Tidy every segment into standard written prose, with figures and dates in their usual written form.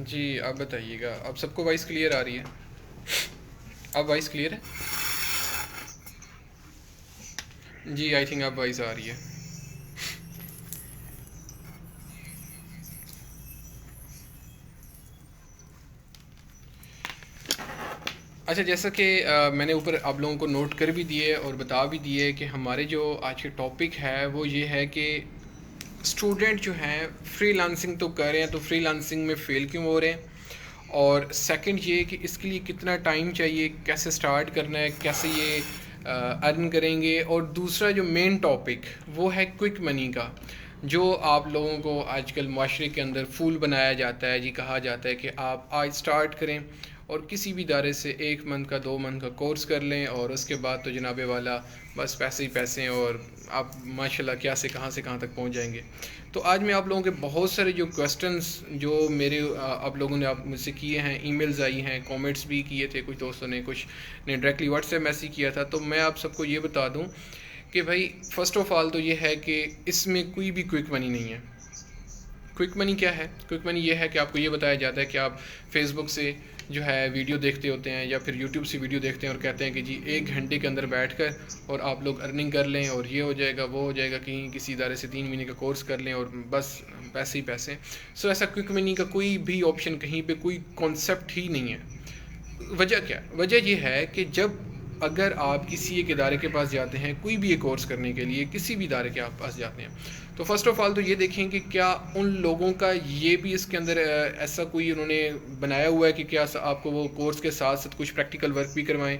जी आप बताइएगा, अब सबको वॉइस क्लियर आ रही है? अब वॉइस क्लियर है? जी आई थिंक अब वॉइस आ रही है। अच्छा, जैसा कि मैंने ऊपर आप लोगों को नोट कर भी दिए और बता भी दिए कि हमारे जो आज के टॉपिक है वो ये है कि स्टूडेंट जो हैं फ्रीलांसिंग तो कर रहे हैं, तो फ्रीलांसिंग में फ़ेल क्यों हो रहे हैं, और सेकंड ये कि इसके लिए कितना टाइम चाहिए, कैसे स्टार्ट करना है, कैसे ये अर्न करेंगे, और दूसरा जो मेन टॉपिक वो है क्विक मनी का, जो आप लोगों को आजकल माशरे के अंदर फूल बनाया जाता है जी। कहा जाता है कि आप आज स्टार्ट करें और किसी भी इदारे से 1 मंथ का 2 मंथ का कोर्स कर लें और उसके बाद तो जनाबे वाला बस पैसे ही पैसे हैं और आप माशाल्लाह क्या से कहाँ तक पहुँच जाएंगे। तो आज मैं आप लोगों के बहुत सारे जो क्वेश्चंस जो मेरे आप लोगों ने आप मुझसे किए हैं, ईमेल्स आई हैं, कमेंट्स भी किए थे, कुछ दोस्तों ने, कुछ ने डायरेक्टली व्हाट्सएप मैसेज किया था, तो मैं आप सबको ये बता दूं कि भाई फ़र्स्ट ऑफ़ ऑल तो ये है कि इसमें कोई भी क्विक मनी नहीं है। क्विक मनी क्या है? क्विक मनी ये है कि आपको ये बताया जाता है कि आप फेसबुक से जो है वीडियो देखते होते हैं या फिर यूट्यूब से वीडियो देखते हैं और कहते हैं कि जी 1 घंटे के अंदर बैठकर और आप लोग अर्निंग कर लें और ये हो जाएगा वो हो जाएगा, कहीं किसी इदारे से 3 महीने का कोर्स कर लें और बस पैसे ही पैसे। सो ऐसा क्विक मनी का कोई भी ऑप्शन, कहीं पे कोई कॉन्सेप्ट ही नहीं है। वजह क्या है? वजह ये है कि जब अगर आप किसी एक इदारे के पास जाते हैं कोई भी एक कोर्स करने के लिए, किसी भी इदारे के आप पास जाते हैं, तो फ़र्स्ट ऑफ़ ऑल तो ये देखें कि क्या उन लोगों का ये भी इसके अंदर ऐसा कोई उन्होंने बनाया हुआ है कि क्या आपको वो कोर्स के साथ साथ कुछ प्रैक्टिकल वर्क भी करवाएं,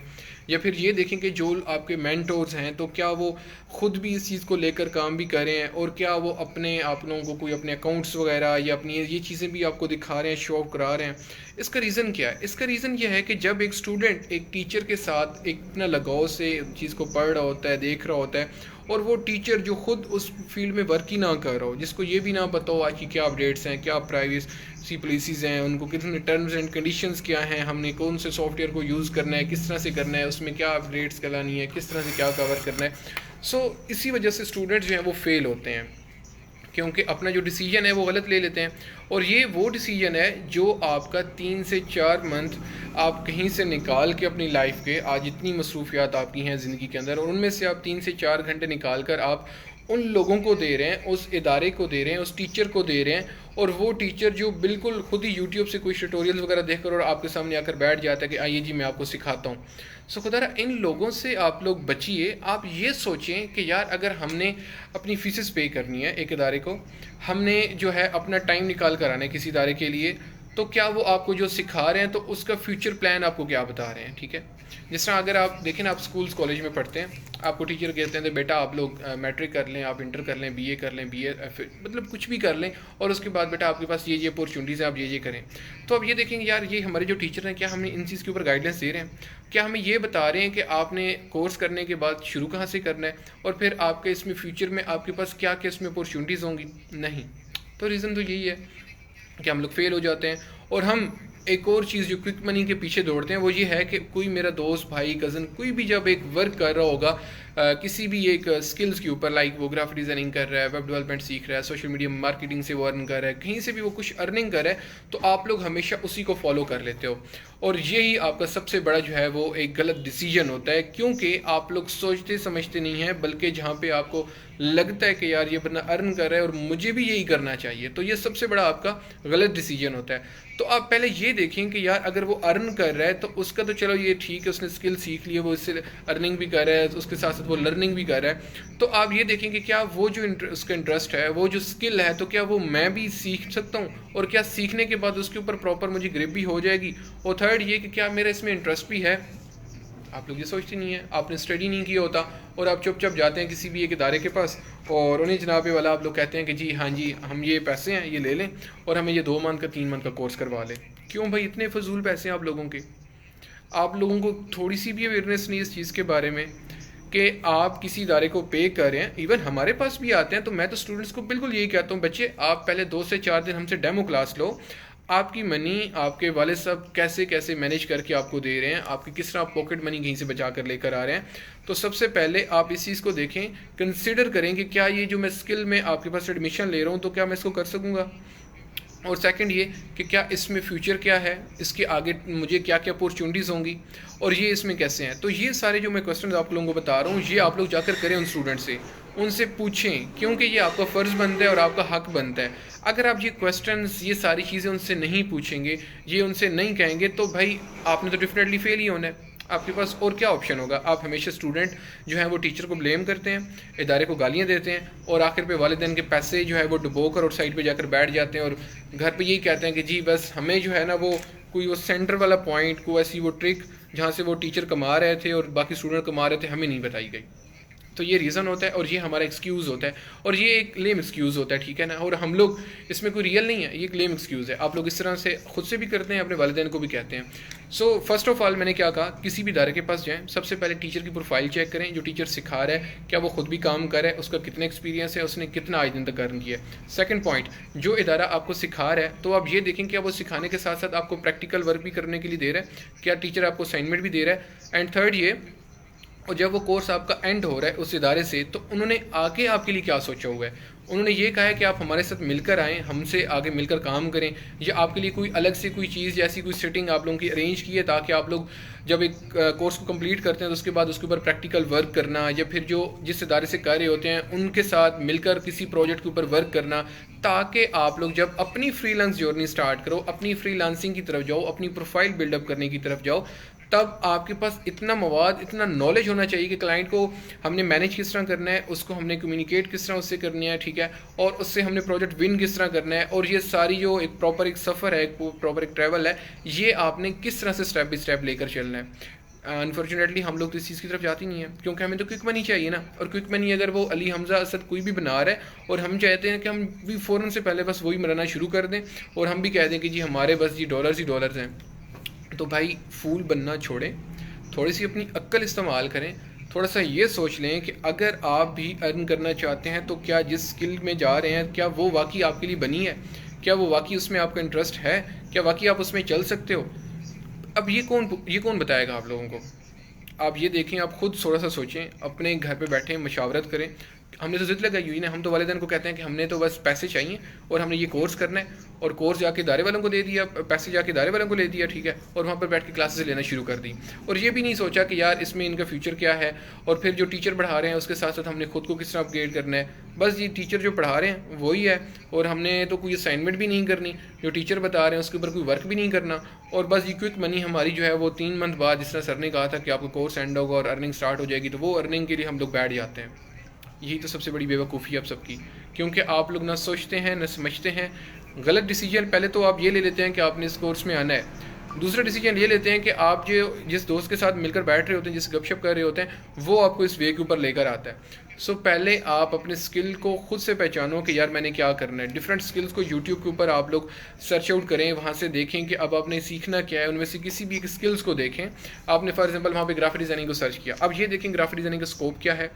या फिर ये देखें कि जो आपके मेंटोर्स हैं तो क्या वो ख़ुद भी इस चीज़ को लेकर काम भी करें, और क्या वो अपने आप लोगों को कोई अपने अकाउंट्स वगैरह या अपनी ये चीज़ें भी आपको दिखा रहे हैं, शो ऑफ करा रहे हैं। इसका रीज़न क्या है? इसका रीज़न ये है कि जब एक स्टूडेंट एक टीचर के साथ एक इतना लगाव से चीज़ को पढ़ रहा होता है, देख रहा होता है, और वो टीचर जो खुद उस फील्ड में वर्क ही ना कर रहा हो, जिसको ये भी ना पता हो आज की क्या अपडेट्स हैं, क्या प्राइवेसी पॉलिसीज़ हैं, उनको कितने टर्म्स एंड कंडीशंस क्या हैं, हमने कौन से सॉफ्टवेयर को यूज़ करना है, किस तरह से करना है, उसमें क्या अपडेट्स करानी है, किस तरह से क्या कवर करना है। सो इसी वजह से स्टूडेंट जो हैं वो फेल होते हैं, क्योंकि अपना जो डिसीजन है वो गलत ले लेते हैं। और ये वो डिसीजन है जो आपका 3 से 4 मंथ आप कहीं से निकाल के अपनी लाइफ के, आज इतनी मसरूफियात आपकी हैं ज़िंदगी के अंदर, और उनमें से आप 3 से 4 घंटे निकाल कर आप उन लोगों को दे रहे हैं, उस इदारे को दे रहे हैं, उस टीचर को दे रहे हैं, और वो टीचर जो बिल्कुल खुद ही यूट्यूब से कोई ट्यूटोरियल्स वगैरह देखकर और आपके सामने आकर बैठ जाता है कि आइए जी मैं आपको सिखाता हूँ। सो खुदारा इन लोगों से आप लोग बचिए। आप ये सोचें कि यार अगर हमने अपनी फीसेस पे करनी है एक इदारे को, हमने जो है अपना टाइम निकाल कर आना है किसी इदारे के लिए, तो क्या वो आपको जो सिखा रहे हैं तो उसका फ्यूचर प्लान आपको क्या बता रहे हैं? ठीक है, जिस तरह अगर आप देखें ना, आप स्कूल्स कॉलेज में पढ़ते हैं, आपको टीचर कहते हैं तो बेटा आप लोग मैट्रिक कर लें, आप इंटर कर लें, बीए कर लें, बीए मतलब कुछ भी कर लें, और उसके बाद बेटा आपके पास ये अपॉर्चुनिटीज़ हैं, आप ये करें। तो अब ये देखेंगे यार ये हमारे जो टीचर हैं क्या हमें इन चीज़ के ऊपर गाइडेंस दे रहे हैं? क्या हमें ये बता रहे हैं कि आपने कोर्स करने के बाद शुरू कहाँ से करना है, और फिर आपके इसमें फ्यूचर में आपके पास क्या क्या इसमें अपॉर्चुनिटीज़ होंगी? नहीं। तो रीज़न तो यही है कि हम लोग फेल हो जाते हैं। और हम एक और चीज़ जो क्विक मनी के पीछे दौड़ते हैं वो ये है कि कोई मेरा दोस्त, भाई, कज़न, कोई भी जब एक वर्क कर रहा होगा किसी भी एक स्किल्स के ऊपर, लाइक वो ग्राफिक डिज़ाइनिंग कर रहा है, वेब डेवलपमेंट सीख रहा है, सोशल मीडिया मार्केटिंग से वो अर्न कर रहा है, कहीं से भी वो कुछ अर्निंग कर रहा है, तो आप लोग हमेशा उसी को फॉलो कर लेते हो, और यही आपका सबसे बड़ा जो है वो एक गलत डिसीजन होता है, क्योंकि आप लोग सोचते समझते नहीं हैं, बल्कि जहाँ पे आपको लगता है कि यार ये बंदा अर्न कर रहा है और मुझे भी यही करना चाहिए, तो ये सबसे बड़ा आपका गलत डिसीजन होता है। तो आप पहले ये देखें कि यार अगर वो अर्न कर रहा है तो उसका तो चलो ये ठीक है, उसने स्किल सीख ली है, वो इससे अर्निंग भी कर रहा है, तो उसके साथ साथ वो लर्निंग भी कर रहा है। तो आप ये देखें कि क्या वो जो उसका इंटरेस्ट है, वो जो स्किल है, तो क्या वो मैं भी सीख सकता हूँ, और क्या सीखने के बाद उसके ऊपर प्रॉपर मुझे ग्रिप भी हो जाएगी, और थर्ड ये कि क्या मेरा इसमें इंटरेस्ट भी है। आप लोग ये सोचते नहीं है, आपने स्टडी नहीं किया होता और आप चुपचाप जाते हैं किसी भी एक इदारे के पास, और उन्हें जनाबे वाला आप लोग कहते हैं कि जी हाँ जी हम ये पैसे हैं ये ले लें और हमें ये 2 मंथ का 3 मंथ का कोर्स करवा लें। क्यों भाई? इतने फजूल पैसे हैं आप लोगों के। आप लोगों को थोड़ी सी भी अवेयरनेस नहीं इस चीज़ के बारे में कि आप किसी इदारे को पे कर रहे हैं। इवन हमारे पास भी आते हैं, तो मैं तो स्टूडेंट्स को बिल्कुल यही कहता हूँ, बच्चे आप पहले 2 से 4 दिन हमसे डेमो क्लास लो, आपकी मनी आपके वाले साहब कैसे कैसे मैनेज करके आपको दे रहे हैं, आपकी किस तरह पॉकेट मनी कहीं से बचा कर लेकर आ रहे हैं। तो सबसे पहले आप इस चीज़ को देखें, कंसिडर करें कि क्या ये जो मैं स्किल में आपके पास एडमिशन ले रहा हूँ तो क्या मैं इसको कर सकूँगा। और सेकंड ये कि क्या इसमें फ्यूचर क्या है, इसके आगे मुझे क्या क्या अपॉर्चुनिटीज़ होंगी, और ये इसमें कैसे हैं। तो ये सारे जो मैं क्वेश्चन आप लोगों को बता रहा हूँ, ये आप लोग जाकर करें उन स्टूडेंट से, उनसे पूछें, क्योंकि ये आपका फ़र्ज़ बनता है और आपका हक बनता है। अगर आप ये क्वेश्चंस, ये सारी चीज़ें उनसे नहीं पूछेंगे, ये उनसे नहीं कहेंगे, तो भाई आपने तो डेफिनेटली फेल ही होना है। आपके पास और क्या ऑप्शन होगा। आप हमेशा स्टूडेंट जो है वो टीचर को ब्लेम करते हैं, इदारे को गालियाँ देते हैं, और आखिर पे वालिदैन के पैसे जो है वो डुबो कर और साइड पे जाकर बैठ जाते हैं, और घर पे यही कहते हैं कि जी बस हमें जो है ना वो कोई वो सेंटर वाला पॉइंट, कोई ऐसी वो ट्रिक जहाँ से वो टीचर कमा रहे थे और बाकी स्टूडेंट कमा रहे थे, हमें नहीं बताई गई। तो ये रीज़न होता है और ये हमारा एक्सक्यूज़ होता है, और ये एक लेम एक्सक्यूज़ होता है, ठीक है ना। और हम लोग इसमें कोई रियल नहीं है, ये एक लेम एक्सक्यूज़ है। आप लोग इस तरह से खुद से भी करते हैं, अपने वालिदैन को भी कहते हैं। सो फर्स्ट ऑफ ऑल मैंने क्या कहा, किसी भी इदारे के पास जाएं, सबसे पहले टीचर की प्रोफाइल चेक करें, जो टीचर सिखा रहा है क्या वो खुद भी काम कर रहा है, उसका कितना एक्सपीरियंस है, उसने कितना आज दिन तक अर्न किया है। सेकंड पॉइंट, जो इदारा आपको सिखा रहा है तो आप ये देखें क्या वो सिखाने के साथ साथ आपको प्रैक्टिकल वर्क भी करने के लिए दे रहा है, क्या टीचर आपको असाइनमेंट भी दे रहा है। एंड थर्ड ये, और जब वो कोर्स आपका एंड हो रहा है उस इदारे से, तो उन्होंने आगे आपके लिए क्या सोचा हुआ है। उन्होंने ये कहा है कि आप हमारे साथ मिलकर आएँ, हमसे आगे मिलकर काम करें, या आपके लिए कोई अलग से कोई चीज़ जैसी कोई सेटिंग आप लोगों की अरेंज की है, ताकि आप लोग जब एक कोर्स को कंप्लीट करते हैं तो उसके बाद उसके ऊपर प्रैक्टिकल वर्क करना, या फिर जो जिस इदारे से कर रहे होते हैं उनके साथ मिलकर किसी प्रोजेक्ट के ऊपर वर्क करना, ताकि आप लोग जब अपनी फ्रीलांस जर्नी स्टार्ट करो, अपनी फ्रीलांसिंग की तरफ जाओ, अपनी प्रोफाइल बिल्डअप करने की तरफ जाओ, तब आपके पास इतना मवाद, इतना नॉलेज होना चाहिए कि क्लाइंट को हमने मैनेज किस तरह करना है, उसको हमने कम्युनिकेट किस तरह उससे करनी है, ठीक है, और उससे हमने प्रोजेक्ट विन किस तरह करना है, और ये सारी जो एक प्रॉपर एक सफ़र है, एक प्रॉपर एक ट्रैवल है, ये आपने किस तरह से स्टेप बाई स्टेप लेकर चलना है। अनफॉर्चुनेटली हम लोग तो इस चीज़ की तरफ जाते ही नहीं है, क्योंकि हमें तो क्विक मनी चाहिए ना, और क्विक मनी अगर वो अली हमजा असद कोई भी बना रहा है और हम चाहते हैं कि हम भी फ़ौरन से पहले बस वही बनाना शुरू कर दें, और हम भी कह दें कि जी हमारे बस जी डॉलर्स ही डॉलर्स हैं, तो भाई फूल बनना छोड़ें, थोड़ी सी अपनी अक्ल इस्तेमाल करें, थोड़ा सा ये सोच लें कि अगर आप भी अर्न करना चाहते हैं तो क्या जिस स्किल में जा रहे हैं क्या वो वाकई आपके लिए बनी है, क्या वो वाकई उसमें आपका इंटरेस्ट है, क्या वाकई आप उसमें चल सकते हो। अब ये कौन बताएगा आप लोगों को। आप ये देखें, आप खुद थोड़ा सा सोचें, अपने घर पे बैठें, मशावरत करें। हमने तो ज़िद लगाई हुई ना, हम तो वालिदैन को कहते हैं कि हमने तो बस पैसे चाहिए और हमने ये कोर्स करना है, और कोर्स जाके इदारे वालों को दे दिया, पैसे जाके इदारे वालों को ले दिया, ठीक है, और वहाँ पर बैठ के क्लासेस लेना शुरू कर दी, और ये भी नहीं सोचा कि यार इसमें इनका फ्यूचर क्या है, और फिर जो टीचर पढ़ा रहे हैं उसके साथ साथ हमने खुद को किस तरह अपग्रेड करना है। बस ये टीचर जो पढ़ा रहे हैं वही है, और हमने तो कोई असाइनमेंट भी नहीं करनी, जो टीचर बता रहे हैं उसके ऊपर कोई वर्क भी नहीं करना, और बस ये क्विक मनी हमारी जो है वो 3 मंथ बाद, जिस तरह सर ने कहा था कि आपका कोर्स एंड होगा और अर्निंग स्टार्ट हो जाएगी, तो वो अर्निंग के लिए हम लोग बैठ जाते हैं। यही तो सबसे बड़ी बेवकूफ़ी है आप सबकी, क्योंकि आप लोग ना सोचते हैं ना समझते हैं। गलत डिसीजन पहले तो आप ये ले लेते हैं कि आपने इस कोर्स में आना है, दूसरा डिसीजन ये लेते हैं कि आप जो जिस दोस्त के साथ मिलकर बैठ रहे होते हैं, जिस गपशप कर रहे होते हैं, वो आपको इस वे के ऊपर लेकर आता है। सो पहले आप अपने स्किल को खुद से पहचानो कि यार मैंने क्या करना है। डिफरेंट स्किल्स को यूट्यूब के ऊपर आप लोग सर्च आउट करें, वहाँ से देखें कि अब आपने सीखना क्या है, उनमें से किसी भी स्किल्स को देखें। आपने फॉर एग्जांपल वहाँ पे ग्राफिक डिज़ाइनिंग को सर्च किया, अब ये देखें ग्राफिक डिज़ाइनिंग का स्कोप क्या है,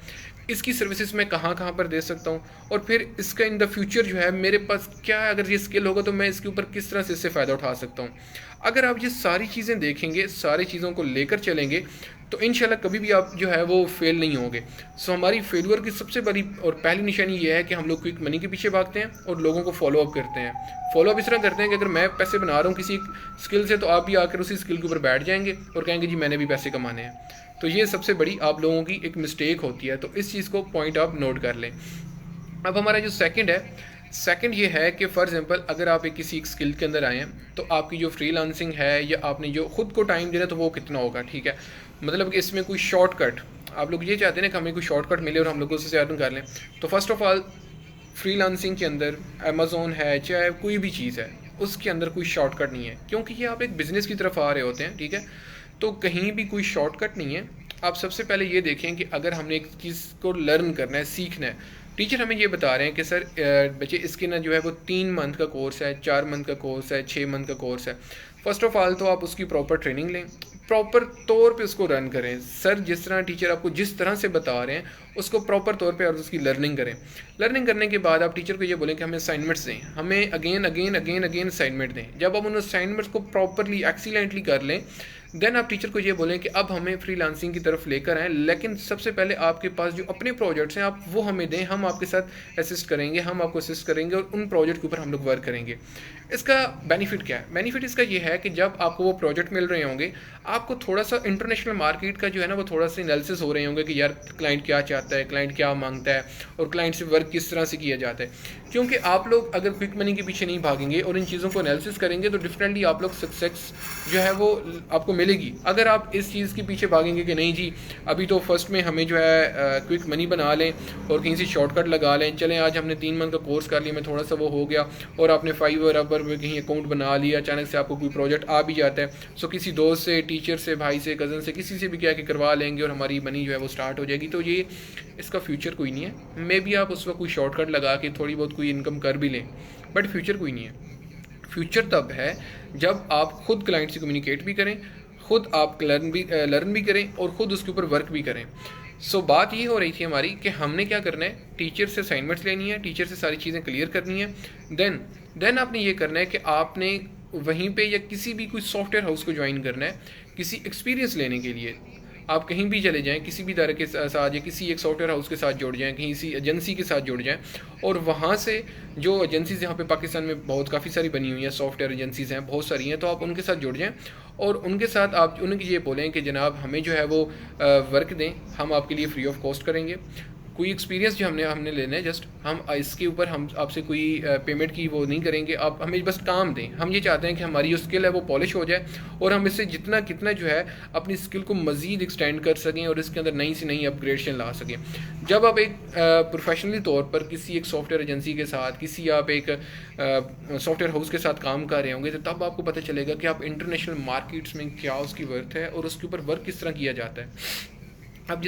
इसकी सर्विसेज मैं कहाँ कहाँ पर दे सकता हूँ, और फिर इसका इन द फ्यूचर जो है मेरे पास क्या है, अगर ये स्किल होगा तो मैं इसके ऊपर किस तरह से इससे फ़ायदा उठा सकता हूँ। अगर आप ये सारी चीज़ें देखेंगे, सारी चीज़ों को लेकर चलेंगे, तो इंशाल्लाह कभी भी आप जो है वो फेल नहीं होंगे। सो हमारी फेलियर की सबसे बड़ी और पहली निशानी ये है कि हम लोग क्विक मनी के पीछे भागते हैं और लोगों को फॉलो अप करते हैं। फॉलो अप इस तरह करते हैं कि अगर मैं पैसे बना रहा हूँ किसी स्किल से, तो आप भी आकर उसी स्किल के ऊपर बैठ जाएंगे और कहेंगे जी मैंने भी पैसे कमाने हैं। तो ये सबसे बड़ी आप लोगों की एक मिस्टेक होती है, तो इस चीज़ को पॉइंट आप नोट कर लें। अब हमारा जो सेकंड ये है कि फॉर एग्जांपल अगर आप एक किसी एक स्किल के अंदर आए हैं, तो आपकी जो फ्रीलांसिंग है या आपने जो खुद को टाइम देना, तो वो कितना होगा, ठीक है। मतलब कि इसमें कोई शॉर्टकट, आप लोग ये चाहते हैं ना कि हमें कोई शॉर्टकट मिले और हम लोग उससे अर्न कर लें। तो फर्स्ट ऑफ ऑल फ्रीलांसिंग के अंदर अमेज़ोन है, चाहे कोई भी चीज़ है, उसके अंदर कोई शॉर्टकट नहीं है, क्योंकि ये आप एक बिज़नेस की तरफ आ रहे होते हैं, ठीक है। तो कहीं भी कोई शॉर्टकट नहीं है। आप सबसे पहले ये देखें कि अगर हमने एक चीज़ को लर्न करना है, सीखना है, टीचर हमें ये बता रहे हैं कि सर बच्चे इसके ना जो है वो 3 मंथ का कोर्स है, 4 मंथ का कोर्स है, 6 मंथ का कोर्स है। फर्स्ट ऑफ ऑल तो आप उसकी प्रॉपर ट्रेनिंग लें, प्रॉपर तौर पे उसको रन करें। सर जिस तरह टीचर आपको जिस तरह से बता रहे हैं उसको प्रॉपर तौर पे और उसकी लर्निंग करें। लर्निंग करने के बाद आप टीचर को ये बोलें कि हमें असाइनमेंट्स दें, हमें अगेन असाइनमेंट दें। जब आप उन असाइनमेंट्स को प्रॉपरली एक्सीलेंटली कर लें, देन आप टीचर को ये बोलें कि अब हमें फ्रीलांसिंग की तरफ लेकर आएँ, लेकिन सबसे पहले आपके पास जो अपने प्रोजेक्ट्स हैं आप वो हमें दें, हम आपके साथ असिस्ट करेंगे, हम आपको असिस्ट करेंगे और उन प्रोजेक्ट के ऊपर हम लोग वर्क करेंगे। इसका बेनिफिट क्या है? बेनिफिट इसका ये है कि जब आपको वो प्रोजेक्ट मिल रहे होंगे, आपको थोड़ा सा इंटरनेशनल मार्केट का जो है ना वो थोड़ा सा एनालिसिस हो रहे होंगे कि यार क्लाइंट क्या चाहता है, क्लाइंट क्या मांगता है और क्लाइंट से वर्क किस तरह से किया जाता है। क्योंकि आप लोग अगर क्विक मनी के पीछे नहीं भागेंगे और इन चीज़ों को एनालिसिस करेंगे तो डिफरेंटली आप लोग सक्सेस जो है वो आपको मिलेगी। अगर आप इस चीज़ के पीछे भागेंगे कि नहीं जी अभी तो फर्स्ट में हमें जो है क्विक मनी बना लें और कहीं से शॉर्टकट लगा लें, चलें आज हमने 3 मंथ का कोर्स कर लिया, मैं थोड़ा सा वो हो गया और आपने फाइवर अपर में कहीं अकाउंट बना लिया, अचानक से आपको कोई प्रोजेक्ट आ भी जाता है, सो किसी दोस्त से, टीचर से, भाई से, कज़न से, किसी से भी क्या कि करवा लेंगे और हमारी मनी जो है वो स्टार्ट हो जाएगी। तो ये इसका फ्यूचर कोई नहीं है। मे बी आप उस वक्त कोई शॉर्टकट लगा के थोड़ी बहुत कोई इनकम कर भी लें, बट फ्यूचर कोई नहीं है। फ्यूचर तब है जब आप खुद क्लाइंट से कम्युनिकेट भी करें, खुद आप लर्न भी करें और ख़ुद उसके ऊपर वर्क भी करें। सो बात ये हो रही थी हमारी कि हमने क्या करना है, टीचर से असाइनमेंट्स लेनी है, टीचर से सारी चीज़ें क्लियर करनी है। देन आपने ये करना है कि आपने वहीं पे या किसी भी कोई सॉफ्टवेयर हाउस को ज्वाइन करना है किसी एक्सपीरियंस लेने के लिए। आप कहीं भी चले जाएं, किसी भी इदारे के साथ या किसी एक सॉफ्टवेयर हाउस के साथ जुड़ जाएं, कहीं किसी एजेंसी के साथ जुड़ जाएं और वहाँ से जो एजेंसीज़ यहाँ पे पाकिस्तान में बहुत काफ़ी सारी बनी हुई हैं, सॉफ्टवेयर एजेंसीज़ हैं बहुत सारी हैं, तो आप उनके साथ जुड़ जाएं और उनके साथ आप उनकी ये बोलें कि जनाब हमें जो है वो वर्क दें, हम आपके लिए फ्री ऑफ कॉस्ट करेंगे। कोई एक्सपीरियंस जो हमने लेना है, जस्ट हम इसके ऊपर हम आपसे कोई पेमेंट की वो नहीं करेंगे, आप हमें बस काम दें। हम ये चाहते हैं कि हमारी जो स्किल है वो पॉलिश हो जाए और हम इससे जितना कितना जो है अपनी स्किल को मज़ीद एक्सटेंड कर सकें और इसके अंदर नई से नई अपग्रेडेशन ला सकें। जब आप एक प्रोफेशनली तौर पर किसी एक सॉफ्टवेयर एजेंसी के साथ, किसी आप एक सॉफ्टवेयर हाउस के साथ काम कर रहे होंगे, तो तब आपको पता चलेगा कि आप इंटरनेशनल मार्केट्स में क्या उसकी वर्थ है और उसके ऊपर वर्क किस तरह किया जाता है। अब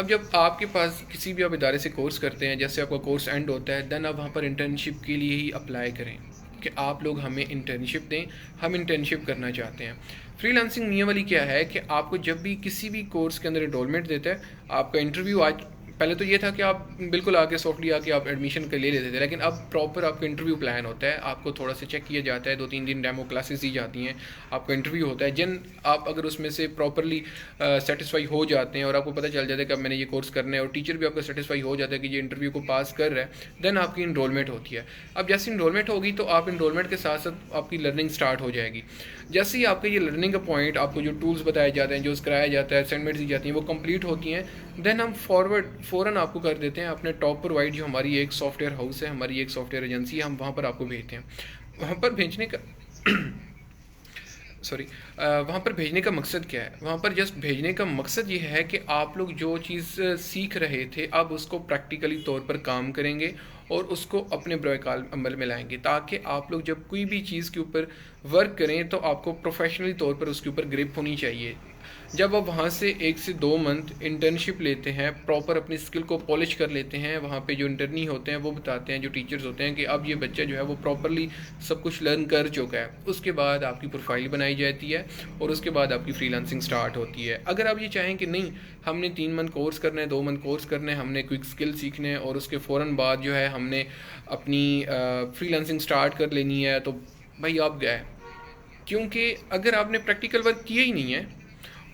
जब आपके पास किसी भी आप इदारे से कोर्स करते हैं, जैसे आपका कोर्स एंड होता है, देन आप वहाँ पर इंटर्नशिप के लिए ही अप्लाई करें कि आप लोग हमें इंटर्नशिप दें, हम इंटर्नशिप करना चाहते हैं। फ्रीलांसिंग मियाँ वाली क्या है कि आपको जब भी किसी भी कोर्स के अंदर एनरोलमेंट देता है, आपका इंटरव्यू आज पहले तो ये था कि आप बिल्कुल आके सॉफ्टली आके आप एडमिशन कर ले लेते थे, लेकिन अब प्रॉपर आपका इंटरव्यू प्लान होता है, आपको थोड़ा सा चेक किया जाता है, 2-3 दिन डेमो क्लासेस दी जाती हैं, आपका इंटरव्यू होता है। आप अगर उसमें से प्रॉपरली सेटिस्फाई हो जाते हैं और आपको पता चल जाता है कि अब मैंने ये कोर्स करना है और टीचर भी आपका सेटिस्फाई हो जाता है कि ये इंटरव्यू को पास कर रहा है, देन आपकी इनरोलमेंट होती है। अब जैसे इनरोलमेंट होगी तो आप इनरोलमेंट के साथ साथ आपकी लर्निंग स्टार्ट हो जाएगी। जैसे ही आपके ये लर्निंग का पॉइंट, आपको जो टूल्स बताए जाते हैं, जो कराया जाता है, असाइनमेंट्स दी जाती हैं, वो कंप्लीट होती हैं, देन हम फ़ौरन आपको कर देते हैं अपने टॉप प्रोवाइड, जो हमारी एक सॉफ्टवेयर हाउस है, हमारी एक सॉफ्टवेयर एजेंसी है, हम वहाँ पर आपको भेजते हैं। वहाँ पर भेजने का वहाँ पर भेजने का मकसद क्या है? वहाँ पर जस्ट भेजने का मकसद ये है कि आप लोग जो चीज़ सीख रहे थे अब उसको प्रैक्टिकली तौर पर काम करेंगे और उसको अपने बुरे अमल में लाएंगे, ताकि आप लोग जब कोई भी चीज़ के ऊपर वर्क करें तो आपको प्रोफेशनली तौर पर उसके ऊपर ग्रिप होनी चाहिए। जब आप वहाँ से 1 से 2 मंथ इंटर्नशिप लेते हैं, प्रॉपर अपनी स्किल को पॉलिश कर लेते हैं, वहाँ पे जो इंटर्नी होते हैं वो बताते हैं, जो टीचर्स होते हैं कि अब ये बच्चा जो है वो प्रॉपरली सब कुछ लर्न कर चुका है, उसके बाद आपकी प्रोफाइल बनाई जाती है और उसके बाद आपकी फ्रीलांसिंग स्टार्ट होती है। अगर आप ये चाहें कि नहीं हमने 3 मंथ कोर्स करना है, 2 मंथ कोर्स करना है, हमने क्विक स्किल सीखने हैं और उसके फ़ौरन बाद जो है हमने अपनी फ्रीलांसिंग स्टार्ट कर लेनी है, तो भाई आप गए। क्योंकि अगर आपने प्रैक्टिकल वर्क किया ही नहीं है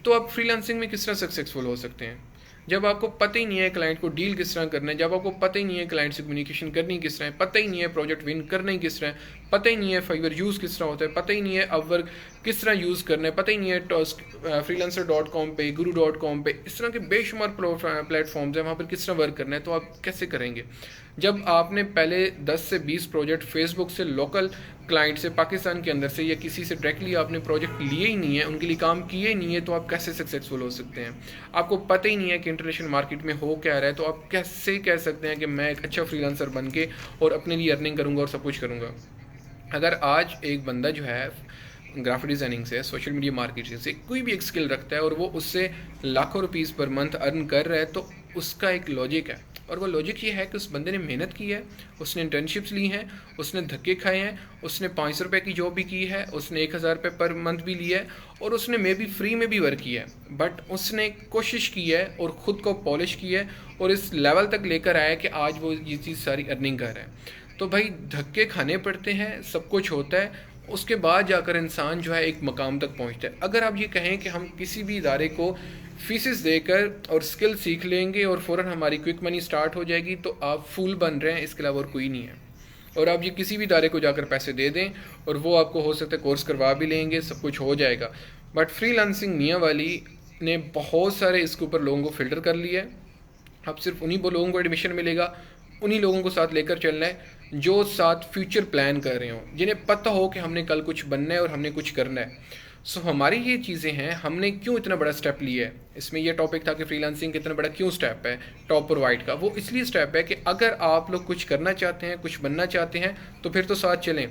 तो आप फ्रीलांसिंग में किस तरह सक्सेसफुल हो सकते हैं? जब आपको पता ही नहीं है क्लाइंट को डील किस तरह करना है, जब आपको पता ही नहीं है क्लाइंट से कम्युनिकेशन करनी किस तरह है, पता ही नहीं है प्रोजेक्ट विन करना ही किस तरह है, पता ही नहीं है फाइवर यूज़ किस तरह होता है, पता ही नहीं है अपवर्क किस तरह यूज़ करना है, पता ही नहीं है freelancer.com पे, guru.com पे, इस तरह के बेशुमार प्लेटफॉर्म्स हैं, वहाँ पर किस तरह वर्क करना है, तो आप कैसे करेंगे? जब आपने पहले 10 से 20 प्रोजेक्ट फेसबुक से, लोकल क्लाइंट से, पाकिस्तान के अंदर से या किसी से डायरेक्टली आपने प्रोजेक्ट लिए ही नहीं है, उनके लिए काम किए ही नहीं है, तो आप कैसे सक्सेसफुल हो सकते हैं? आपको पता ही नहीं है कि इंटरनेशनल मार्केट में हो क्या रहा है, तो आप कैसे कह सकते हैं कि मैं एक अच्छा फ्रीलांसर बन के और अपने लिए अर्निंग करूँगा और सब कुछ करूँगा? अगर आज एक बंदा जो है ग्राफिक डिज़ाइनिंग से, सोशल मीडिया मार्केटिंग से कोई भी एक स्किल रखता है और वो उससे लाखों रुपीस पर मंथ अर्न कर रहा है, तो उसका एक लॉजिक है, और वो लॉजिक ये है कि उस बंदे ने मेहनत की है, उसने इंटर्नशिप्स ली हैं, उसने धक्के खाए हैं, उसने 500 रुपये की जॉब भी की है, उसने 1000 रुपये पर मंथ भी लिया है और उसने मे बी फ्री में भी वर्क किया है, बट उसने कोशिश की है और ख़ुद को पॉलिश किया है और इस लेवल तक लेकर आया कि आज वो ये चीज़ सारी अर्निंग कर रहा है। तो भाई धक्के खाने पड़ते हैं, सब कुछ होता है, उसके बाद जाकर इंसान जो है एक मकाम तक पहुंचता है। अगर आप ये कहें कि हम किसी भी इदारे को फीसेस देकर और स्किल सीख लेंगे और फ़ौरन हमारी क्विक मनी स्टार्ट हो जाएगी, तो आप फूल बन रहे हैं, इसके अलावा और कोई नहीं है। और आप ये किसी भी इदारे को जाकर पैसे दे दें और वो आपको हो सकता है कोर्स करवा भी लेंगे, सब कुछ हो जाएगा। बट फ्रीलांसिंग मियाँ वाली ने बहुत सारे इसके ऊपर लोगों को फ़िल्टर कर लिया है। अब सिर्फ उन्हीं लोगों को एडमिशन मिलेगा, उन्हीं लोगों को साथ लेकर चलना है जो साथ फ्यूचर प्लान कर रहे हों, जिन्हें पता हो कि हमने कल कुछ बनना है और हमने कुछ करना है। सो हमारी ये चीज़ें हैं, हमने क्यों इतना बड़ा स्टेप लिया है। इसमें यह टॉपिक था कि फ्रीलांसिंग कितना बड़ा क्यों स्टेप है टॉप और वाइट का। वो इसलिए स्टेप है कि अगर आप लोग कुछ करना चाहते हैं, कुछ बनना चाहते हैं, तो फिर तो साथ चलें।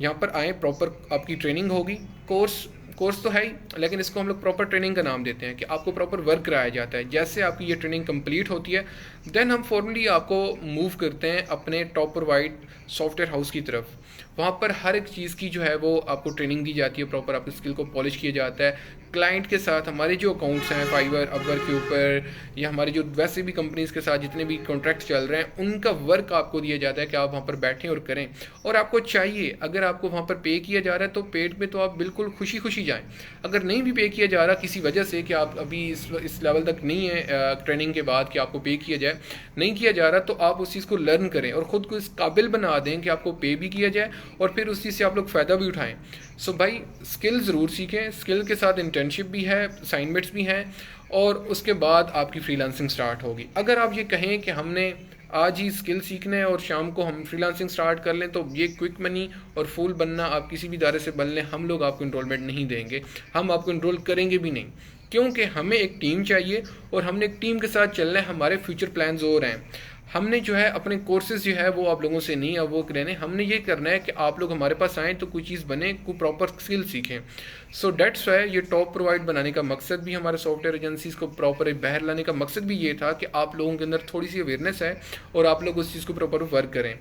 यहाँ पर आएँ, प्रॉपर आपकी ट्रेनिंग होगी, कोर्स तो है ही, लेकिन इसको हम लोग प्रॉपर ट्रेनिंग का नाम देते हैं कि आपको प्रॉपर वर्क कराया जाता है। जैसे आपकी ये ट्रेनिंग कंप्लीट होती है, देन हम फॉर्मली आपको मूव करते हैं अपने टॉप और वाइट सॉफ्टवेयर हाउस की तरफ। वहाँ पर हर एक चीज़ की जो है वो आपको ट्रेनिंग दी जाती है, प्रॉपर आपकी स्किल को पॉलिश किया जाता है। क्लाइंट के साथ हमारे जो अकाउंट्स हैं फाइवर, अपवर्क के ऊपर, या हमारे जो वैसे भी कंपनीज़ के साथ जितने भी कॉन्ट्रैक्ट चल रहे हैं, उनका वर्क आपको दिया जाता है कि आप वहाँ पर बैठें और करें। और आपको चाहिए, अगर आपको वहाँ पर पे किया जा रहा है तो पेड में तो आप बिल्कुल खुशी खुशी जाएँ। अगर नहीं भी पे किया जा रहा किसी वजह से कि आप अभी इस लेवल तक नहीं है ट्रेनिंग के बाद कि आपको पे किया जाए, नहीं किया जा रहा, तो आप उस चीज़ को लर्न करें और ख़ुद को इस काबिल बना दें कि आपको पे भी किया जाए और फिर उस चीज़ से आप लोग फ़ायदा भी उठाएं। सो भाई स्किल ज़रूर सीखें, स्किल के साथ इंटर्नशिप भी है, असाइनमेंट्स भी हैं, और उसके बाद आपकी फ्रीलांसिंग स्टार्ट होगी। अगर आप ये कहें कि हमने आज ही स्किल सीखना है और शाम को हम फ्रीलांसिंग स्टार्ट कर लें, तो ये क्विक मनी और फूल बनना, आप किसी भी इदारे से बन लें, हम लोग आपको इनरोलमेंट नहीं देंगे, हम आपको इनरोल करेंगे भी नहीं, क्योंकि हमें एक टीम चाहिए और हमने एक टीम के साथ चलना है। हमारे फ्यूचर प्लान्स और हैं, हमने जो है अपने कोर्सेज जो है वो आप लोगों से नहीं अब वो करने, हमने ये करना है कि आप लोग हमारे पास आएँ तो कोई चीज़ बने, कोई प्रॉपर स्किल सीखें। सो डेट्स वाई ये टॉप प्रोवाइड बनाने का मकसद भी, हमारे सॉफ्टवेयर एजेंसीज़ को प्रॉपर बाहर लाने का मकसद भी ये था कि आप लोगों के अंदर थोड़ी सी अवेयरनेस है और आप लोग उस चीज़ को प्रॉपर वर्क करें।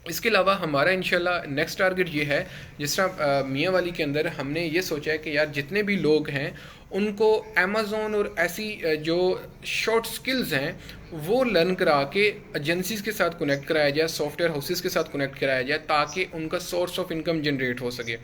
इसके अलावा हमारा इंशाल्लाह नेक्स्ट टारगेट ये है, जिस तरह मियाँ वाली के अंदर हमने ये सोचा है कि यार जितने भी लोग हैं उनको अमेज़ॉन और ऐसी जो शॉर्ट स्किल्स हैं वो लर्न करा के एजेंसीज़ के साथ कनेक्ट कराया जाए, सॉफ्टवेयर हाउसेस के साथ कनेक्ट कराया जाए, ताकि उनका सोर्स ऑफ इनकम जनरेट हो सके।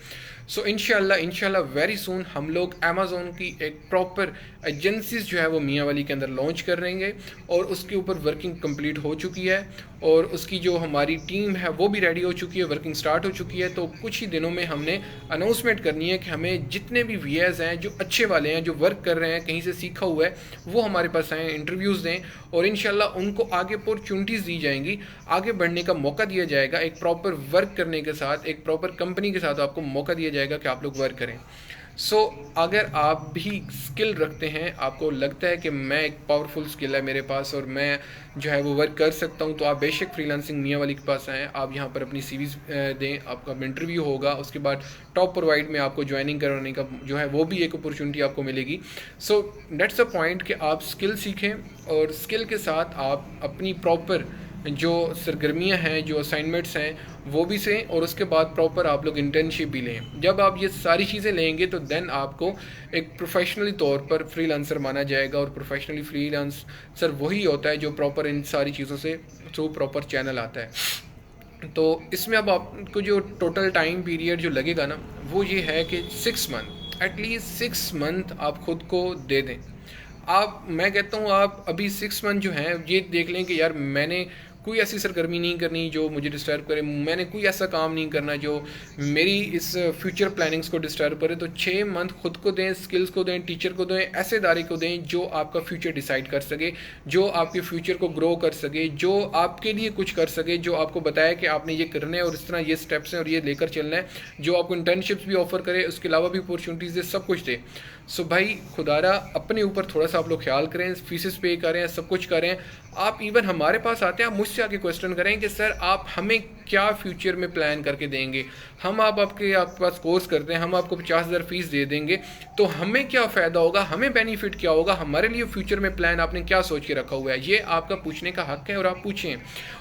सो इंशाल्लाह वेरी सून हम लोग अमेज़ॉन की एक प्रॉपर एजेंसीज जो है वो मियाँ वाली के अंदर लॉन्च कर रहेंगे और उसके ऊपर वर्किंग कंप्लीट हो चुकी है और उसकी जो हमारी टीम है वो भी रेडी हो चुकी है, वर्किंग स्टार्ट हो चुकी है। तो कुछ ही दिनों में हमने अनाउंसमेंट करनी है कि हमें जितने भी वीएस हैं जो अच्छे वाले हैं, जो वर्क कर रहे हैं, कहीं से सीखा हुआ है, वो हमारे पास आएँ, इंटरव्यूज़ दें और इंशाल्लाह उनको आगे अपॉर्चुनिटीज़ दी जाएंगी, आगे बढ़ने का मौका दिया जाएगा, एक प्रॉपर वर्क करने के साथ, एक प्रॉपर कंपनी के साथ आपको मौका दिया जाएगा कि आप लोग वर्क करें। सो अगर आप भी स्किल रखते हैं, आपको लगता है कि मैं एक पावरफुल स्किल है मेरे पास और मैं जो है वो वर्क कर सकता हूं, तो आप बेशक फ्रीलांसिंग मियाँ वाली के पास आएँ। आप यहां पर अपनी सीवीज़ दें, आपका इंटरव्यू होगा, उसके बाद टॉप प्रोवाइड में आपको ज्वाइनिंग करवाने का जो है वो भी एक अपॉर्चुनिटी आपको मिलेगी। सो दैट्स द पॉइंट कि आप स्किल सीखें और स्किल के साथ आप अपनी प्रॉपर जो सरगर्मियाँ हैं, जो असाइनमेंट्स हैं वो भी सें, और उसके बाद प्रॉपर आप लोग इंटर्नशिप भी लें। जब आप ये सारी चीज़ें लेंगे तो देन आपको एक प्रोफेशनली तौर पर फ्रीलांसर माना जाएगा, और प्रोफेशनली फ्रीलांसर वही होता है जो प्रॉपर इन सारी चीज़ों से थ्रू प्रॉपर चैनल आता है। तो इसमें अब आपको जो टोटल टाइम पीरियड जो लगेगा ना, वो ये है कि 6 मंथ, एटलीस्ट 6 मंथ आप ख़ुद को दे दें। मैं कहता हूँ आप अभी 6 मंथ जो हैं ये देख लें कि यार मैंने कोई ऐसी सरगर्मी नहीं करनी जो मुझे डिस्टर्ब करे, मैंने कोई ऐसा काम नहीं करना जो मेरी इस फ्यूचर प्लानिंग्स को डिस्टर्ब करे। तो 6 मंथ खुद को दें, स्किल्स को दें, टीचर को दें, ऐसे इदारे को दें जो आपका फ्यूचर डिसाइड कर सके, जो आपके फ्यूचर को ग्रो कर सके, जो आपके लिए कुछ कर सके, जो आपको बताए कि आपने ये करना है और इस तरह ये स्टेप्स हैं और ये लेकर चलना है, जो आपको इंटर्नशिप्स भी ऑफर करे, उसके अलावा भी अपॉर्चुनिटीज़ दे, सब कुछ दे। सो भाई खुदारा अपने ऊपर थोड़ा सा आप लोग ख्याल करें, फीसेस पे करें, सब कुछ करें। आप इवन हमारे पास आते हैं, आप मुझसे आके क्वेश्चन करें कि सर आप हमें क्या फ्यूचर में प्लान करके देंगे। हम आपके पास कोर्स करते हैं, हम आपको 50,000 फीस दे देंगे, तो हमें क्या फ़ायदा होगा, हमें बेनिफिट क्या होगा, हमारे लिए फ्यूचर में प्लान आपने क्या सोच के रखा हुआ है। ये आपका पूछने का हक है और आप पूछें।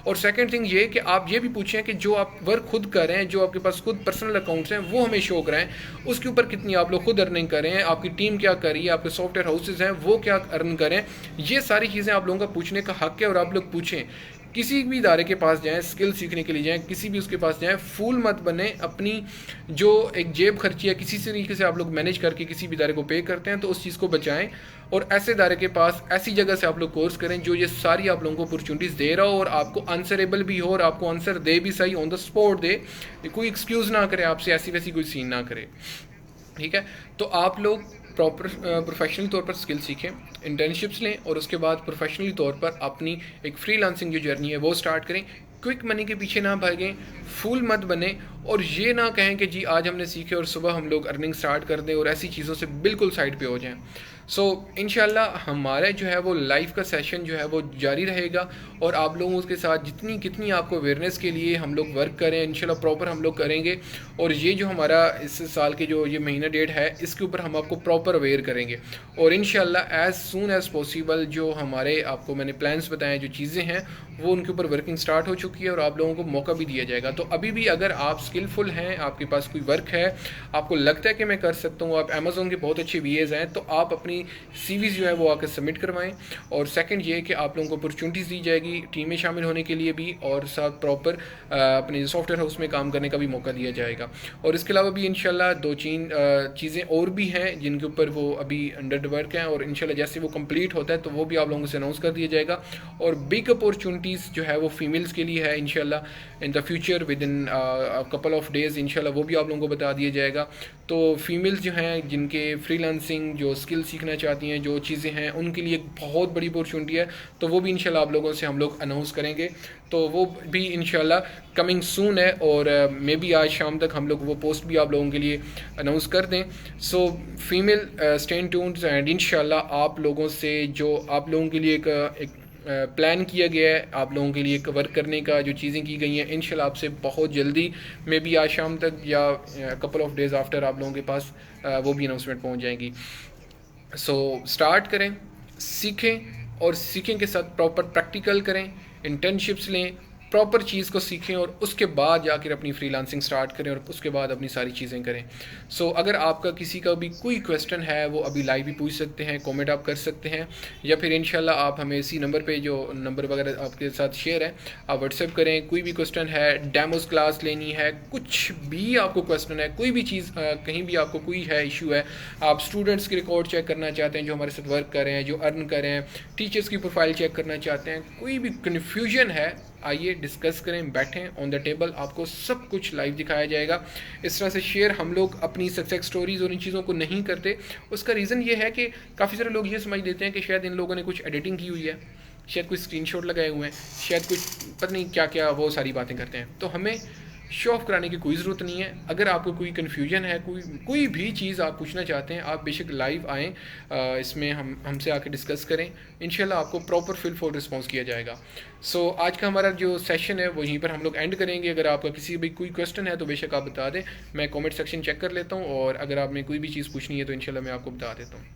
और सेकंड थिंग ये कि आप ये भी पूछें कि जो आप वर्क खुद कर रहे हैं, जो आपके पास खुद पर्सनल अकाउंट्स हैं, वो हमें शो कराएं, उसके ऊपर कितनी आप लोग खुद अर्निंग करें, आपकी टीम क्या कर रही है, आपके सॉफ्टवेयर हाउसेज हैं वो क्या अर्न करें। ये सारी चीज़ें आप लोगों का पूछने का हक है और आप लोग पूछें। किसी भी इदारे के पास जाएँ, स्किल सीखने के लिए जाएँ, किसी भी उसके पास जाएँ, फूल मत बने। अपनी जो एक जेब खर्ची है किसी तरीके से आप लोग मैनेज करके किसी भी इदारे को पे करते हैं तो उस चीज़ को बचाएँ, और ऐसे इदारे के पास ऐसी जगह से आप लोग कोर्स करें जो ये सारी आप लोगों को अपॉर्चुनिटीज़ दे रहा हो और आपको आंसरेबल भी हो और आपको आंसर दे भी सही, ऑन द स्पॉट दे, कोई एक्सक्यूज़ ना करे आपसे, ऐसी वैसी कोई सीन ना करे। ठीक है, तो आप लोग प्रॉपर प्रोफेशनल तौर पर स्किल सीखें, इंटर्नशिप्स लें और उसके बाद प्रोफेशनली तौर पर अपनी एक फ्रीलांसिंग जो जर्नी है वो स्टार्ट करें। क्विक मनी के पीछे ना भागें, फूल मत बने, और ये ना कहें कि जी आज हमने सीखे और सुबह हम लोग अर्निंग स्टार्ट कर दें और ऐसी चीज़ों से बिल्कुल साइड पे हो जाएं। सो इंशाल्लाह हमारे जो है वो लाइव का सेशन जो है वो जारी रहेगा, और आप लोगों के साथ जितनी कितनी आपको अवेयरनेस के लिए हम लोग वर्क करें इंशाल्लाह प्रॉपर हम लोग करेंगे। और ये जो हमारा इस साल के जो ये महीना डेट है इसके ऊपर हम आपको प्रॉपर अवेयर करेंगे, और इंशाल्लाह एज़ सून एज़ पॉसिबल जो हमारे आपको मैंने प्लान्स बताए, जो चीज़ें हैं वो उनके ऊपर वर्किंग स्टार्ट हो चुकी है और आप लोगों को मौका भी दिया जाएगा। तो अभी भी अगर आप स्किलफुल हैं, आपके पास कोई वर्क है, आपको लगता है कि मैं कर सकता हूँ, आप अमेज़ोन के बहुत अच्छे वीएज़ हैं, तो आप अपनी सीवीज़ जो है वो आकर सबमिट करवाएं। और सेकंड ये कि आप लोगों को अपॉर्चुनिटीज़ दी जाएगी टीम में शामिल होने के लिए भी, और साथ प्रॉपर अपने सॉफ्टवेयर हाउस में काम करने का भी मौका दिया जाएगा। और इसके अलावा भी इंशाल्लाह 2-3 चीज़ें और भी हैं जिनके ऊपर वो अभी अंडर वर्क हैं, और इंशाल्लाह जैसे वो कंप्लीट होता है तो वो भी आप लोगों से अनाउंस कर दिया जाएगा। और बिग अपॉर्चुनिटीज़ जो है वो फीमेल्स के लिए है इंशाल्लाह in the future with in couple of days, इंशाल्लाह वो भी आप लोगों को बता दिया जाएगा। तो फीमेल्स जो हैं जिनके फ्रीलांसिंग जो स्किल सीखना चाहती हैं, जो चीज़ें हैं, उनके लिए एक बहुत बड़ी अपॉर्चुनिटी है, तो वो भी इंशाल्लाह आप लोगों से हम लोग अनाउंस करेंगे। तो वो भी इंशाल्लाह कमिंग सून है, और मे बी आज शाम तक हम लोग वो पोस्ट भी आप लोगों के लिए अनाउंस कर दें। So female stay tuned, and इंशाल्लाह आप लोगों से जो आप लोगों के लिए एक प्लान किया गया है, आप लोगों के लिए कवर करने का जो चीज़ें की गई हैं, इंशाल्लाह आपसे बहुत जल्दी मे बी आज शाम तक या कपल ऑफ डेज़ आफ्टर आप लोगों के पास वो भी अनाउंसमेंट पहुंच जाएंगी। सो स्टार्ट करें, सीखें, और सीखें के साथ प्रॉपर प्रैक्टिकल करें, इंटर्नशिप्स लें, प्रॉपर चीज़ को सीखें, और उसके बाद जाकर अपनी फ्रीलांसिंग स्टार्ट करें और उसके बाद अपनी सारी चीज़ें करें। सो अगर आपका किसी का भी कोई क्वेश्चन है वो अभी लाइव भी पूछ सकते हैं, कमेंट आप कर सकते हैं, या फिर इंशाल्लाह आप हमें इसी नंबर पे जो नंबर वगैरह आपके साथ शेयर है आप व्हाट्सएप करें। कोई भी क्वेश्चन है, डेमोस क्लास लेनी है, कुछ भी आपको क्वेश्चन है, कोई भी चीज़ कहीं भी आपको कोई है इशू है, आप स्टूडेंट्स के रिकॉर्ड चेक करना चाहते हैं जो हमारे साथ वर्क कर रहे हैं, जो अर्न कर रहे हैं, टीचर्स की प्रोफाइल चेक करना चाहते हैं, कोई भी कन्फ्यूजन है, आइए डिस्कस करें, बैठें ऑन द टेबल, आपको सब कुछ लाइव दिखाया जाएगा। इस तरह से शेयर हम लोग अपनी सक्सेस स्टोरीज़ और इन चीज़ों को नहीं करते। उसका रीज़न ये है कि काफ़ी सारे लोग ये समझ लेते हैं कि शायद इन लोगों ने कुछ एडिटिंग की हुई है, शायद कुछ स्क्रीनशॉट लगाए हुए हैं, शायद कुछ पता नहीं क्या क्या वो सारी बातें करते हैं। तो हमें शो ऑफ कराने की कोई ज़रूरत नहीं है। अगर आपको कोई कन्फ्यूजन है, कोई भी चीज़ आप पूछना चाहते हैं, आप बेशक लाइव आएँ, इसमें हमसे आके डिस्कस करें, इंशाल्लाह आपको प्रॉपर फिल फुल रिस्पॉन्स किया जाएगा। सो आज का हमारा जो सेशन है वहीं पर हम लोग एंड करेंगे। अगर आपका किसी भी कोई क्वेश्चन है तो बेशक आप बता दें, मैं कमेंट सेक्शन चेक कर लेता हूँ, और अगर आपने कोई भी चीज़ पूछनी है तो इंशाल्लाह मैं आपको बता देता हूँ।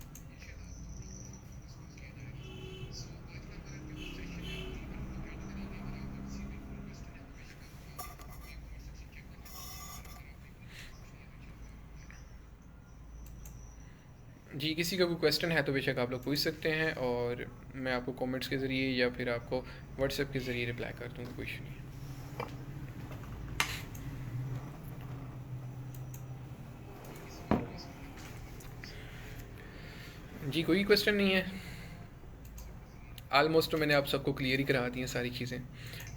जी, किसी का कोई क्वेश्चन है तो बेशक आप लोग पूछ सकते हैं, और मैं आपको कमेंट्स के ज़रिए या फिर आपको व्हाट्सएप के ज़रिए रिप्लाई कर दूँगा, कोई इशू नहीं है। जी, कोई क्वेश्चन नहीं है, आलमोस्ट तो मैंने आप सबको क्लियर ही करा दी हैं सारी चीज़ें।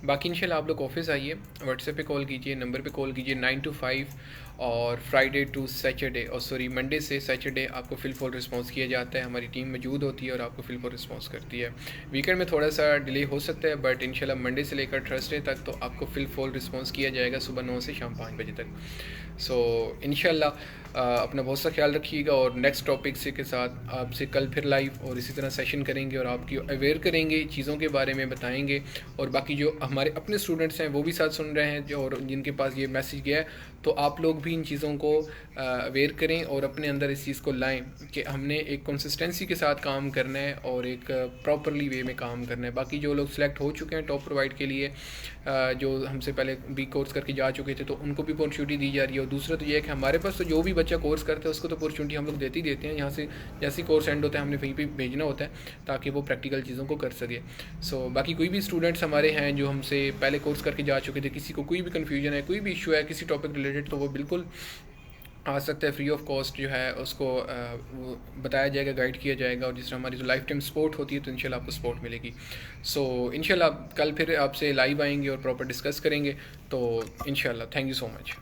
बाकी इंशाल्लाह आप लोग ऑफिस आइए, व्हाट्सएप पे कॉल कीजिए, नंबर पे कॉल कीजिए 9 to 5, और फ्राइडे टू सैटरडे, और सॉरी मंडे से सैटरडे आपको फिल फुल रिस्पांस किया जाता है। हमारी टीम मौजूद होती है और आपको फिल फुल रिस्पांस करती है। वीकेंड में थोड़ा सा डिले हो सकता है, बट इंशाल्लाह मंडे से लेकर थर्सडे तक तो आपको फिल फुल रिस्पांस किया जाएगा, सुबह 9 से शाम 5 बजे तक। सो इंशाल्लाह अपना बहुत सा ख्याल रखिएगा, और नेक्स्ट टॉपिक से के साथ आपसे कल फिर लाइव और इसी तरह सेशन करेंगे, और आपकी अवेयर करेंगे, चीज़ों के बारे में बताएंगे। और बाकी जो हमारे अपने स्टूडेंट्स हैं वो भी साथ सुन रहे हैं, जो और जिनके पास ये मैसेज गया है, तो आप लोग भी भी इन चीज़ों को अवेयर करें और अपने अंदर इस चीज़ को लाएं कि हमने एक कंसिस्टेंसी के साथ काम करना है और एक प्रॉपरली वे में काम करना है। बाकी जो लोग सिलेक्ट हो चुके हैं टॉप प्रोवाइड के लिए, जो हमसे पहले बी कोर्स करके जा चुके थे, तो उनको भी अपॉर्चुनिटी दी जा रही है। और दूसरा तो ये है कि हमारे पास तो जो भी बच्चा कोर्स करता है उसको तो अपॉर्चुनिटी हम लोग देते ही देते हैं। यहाँ से जैसे कोर्स एंड होता है हमने वहीं पे भेजना होता है ताकि वो प्रैक्टिकल चीज़ों को कर सके। सो बाकी कोई भी स्टूडेंट्स हमारे हैं जो हमसे पहले कोर्स करके जा चुके थे, किसी को कोई भी कन्फ्यूजन है, कोई भी इशू है किसी टॉपिक रिलेटेड, तो वो बिल्कुल आ सकता है। फ्री ऑफ कॉस्ट जो है उसको वो बताया जाएगा, गाइड किया जाएगा। और जिस तरह हमारी जो लाइफ टाइम सपोर्ट होती है तो इंशाल्लाह आपको सपोर्ट मिलेगी। सो इंशाल्लाह कल फिर आपसे लाइव आएंगे और प्रॉपर डिस्कस करेंगे। तो इंशाल्लाह थैंक यू सो मच।